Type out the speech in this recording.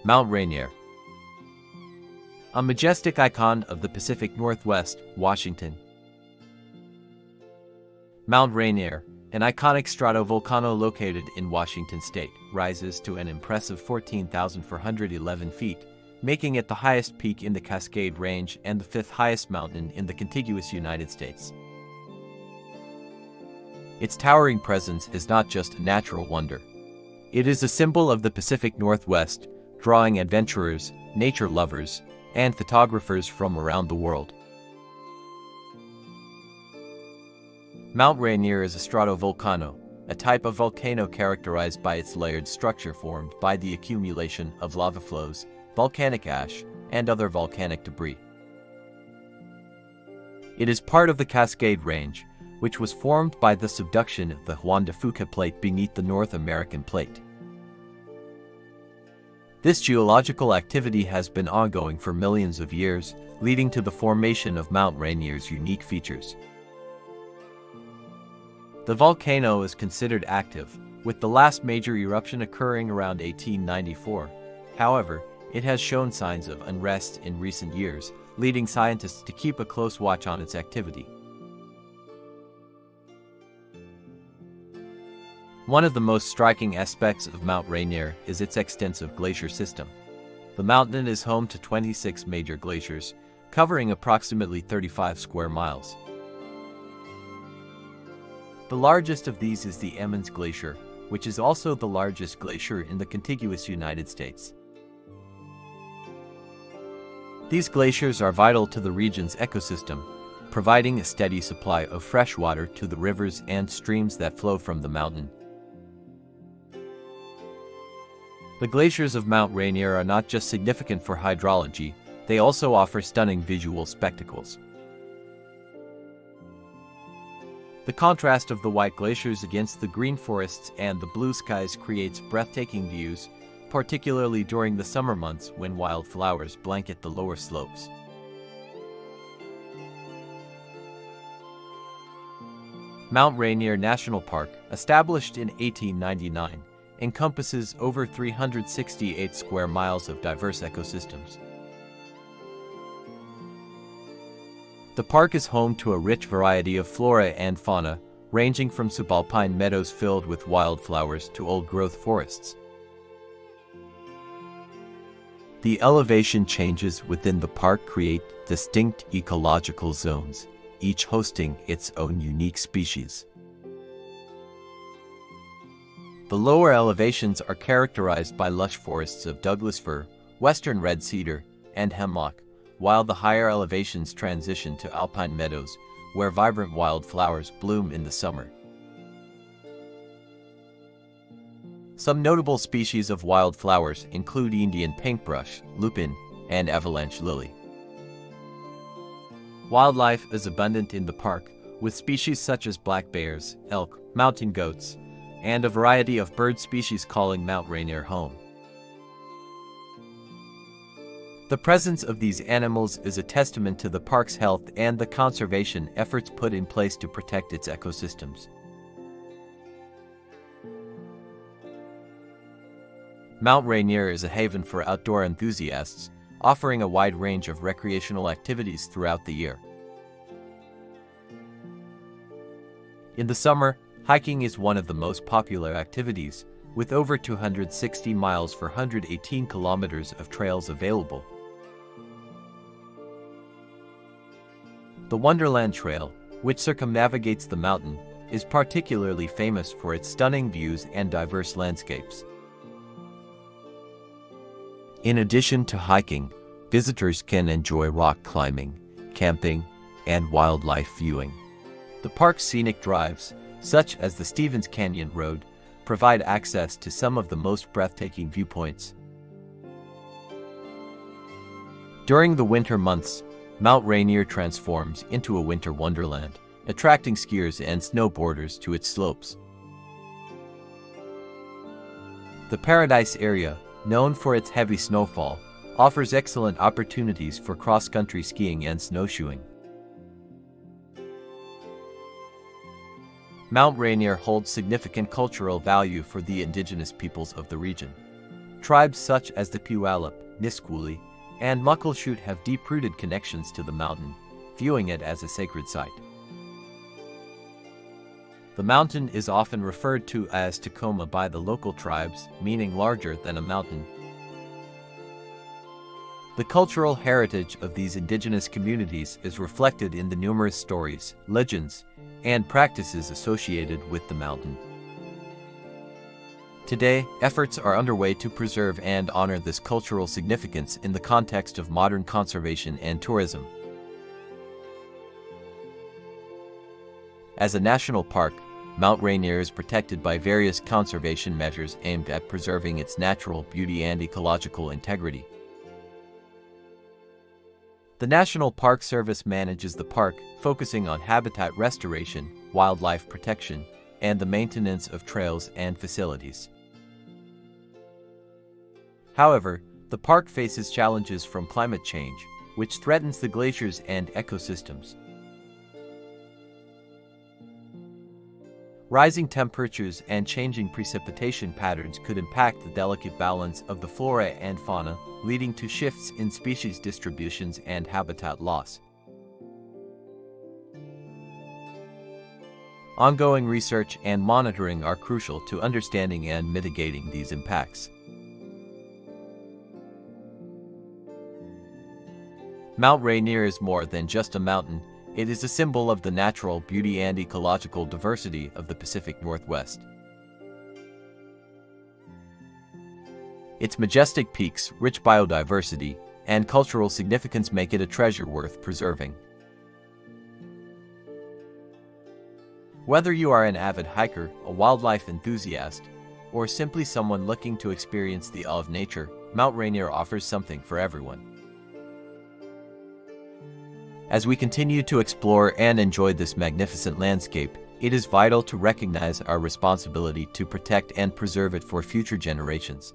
Mount Rainier, a majestic icon of the Pacific Northwest, Washington. Mount Rainier, an iconic stratovolcano located in Washington state, rises to an impressive 14,411 feet, making it the highest peak in the Cascade Range and the fifth highest mountain in the contiguous United States. Its towering presence is not just a natural wonder. It is a symbol of the Pacific Northwest, drawing adventurers, nature lovers, and photographers from around the world. Mount Rainier is a stratovolcano, a type of volcano characterized by its layered structure formed by the accumulation of lava flows, volcanic ash, and other volcanic debris. It is part of the Cascade Range, which was formed by the subduction of the Juan de Fuca Plate beneath the North American Plate. This geological activity has been ongoing for millions of years, leading to the formation of Mount Rainier's unique features. The volcano is considered active, with the last major eruption occurring around 1894. However, it has shown signs of unrest in recent years, leading scientists to keep a close watch on its activity. One of the most striking aspects of Mount Rainier is its extensive glacier system. The mountain is home to 26 major glaciers, covering approximately 35 square miles. The largest of these is the Emmons Glacier, which is also the largest glacier in the contiguous United States. These glaciers are vital to the region's ecosystem, providing a steady supply of fresh water to the rivers and streams that flow from the mountain. The glaciers of Mount Rainier are not just significant for hydrology, they also offer stunning visual spectacles. The contrast of the white glaciers against the green forests and the blue skies creates breathtaking views, particularly during the summer months when wildflowers blanket the lower slopes. Mount Rainier National Park, established in 1899, encompasses over 368 square miles of diverse ecosystems. The park is home to a rich variety of flora and fauna, ranging from subalpine meadows filled with wildflowers to old-growth forests. The elevation changes within the park create distinct ecological zones, each hosting its own unique species. The lower elevations are characterized by lush forests of Douglas fir, western red cedar, and hemlock, while the higher elevations transition to alpine meadows, where vibrant wildflowers bloom in the summer. Some notable species of wildflowers include Indian paintbrush, lupin, and avalanche lily. Wildlife is abundant in the park, with species such as black bears, elk, mountain goats, and a variety of bird species calling Mount Rainier home. The presence of these animals is a testament to the park's health and the conservation efforts put in place to protect its ecosystems. Mount Rainier is a haven for outdoor enthusiasts, offering a wide range of recreational activities throughout the year. In the summer, hiking is one of the most popular activities, with over 260 miles for 118 kilometers of trails available. The Wonderland Trail, which circumnavigates the mountain, is particularly famous for its stunning views and diverse landscapes. In addition to hiking, visitors can enjoy rock climbing, camping, and wildlife viewing. The park's scenic drives, such as the Stevens Canyon Road, provide access to some of the most breathtaking viewpoints. During the winter months, Mount Rainier transforms into a winter wonderland, attracting skiers and snowboarders to its slopes. The Paradise area, known for its heavy snowfall, offers excellent opportunities for cross-country skiing and snowshoeing. Mount Rainier holds significant cultural value for the indigenous peoples of the region. Tribes such as the Puyallup, Nisqually, and Muckleshoot have deep-rooted connections to the mountain, viewing it as a sacred site. The mountain is often referred to as Tacoma by the local tribes, meaning larger than a mountain. The cultural heritage of these indigenous communities is reflected in the numerous stories, legends, and practices associated with the mountain. Today, efforts are underway to preserve and honor this cultural significance in the context of modern conservation and tourism. As a national park, Mount Rainier is protected by various conservation measures aimed at preserving its natural beauty and ecological integrity. The National Park Service manages the park, focusing on habitat restoration, wildlife protection, and the maintenance of trails and facilities. However, the park faces challenges from climate change, which threatens the glaciers and ecosystems. Rising temperatures and changing precipitation patterns could impact the delicate balance of the flora and fauna, leading to shifts in species distributions and habitat loss. Ongoing research and monitoring are crucial to understanding and mitigating these impacts. Mount Rainier is more than just a mountain. It is a symbol of the natural beauty and ecological diversity of the Pacific Northwest. Its majestic peaks, rich biodiversity, and cultural significance make it a treasure worth preserving. Whether you are an avid hiker, a wildlife enthusiast, or simply someone looking to experience the awe of nature, Mount Rainier offers something for everyone. As we continue to explore and enjoy this magnificent landscape, it is vital to recognize our responsibility to protect and preserve it for future generations.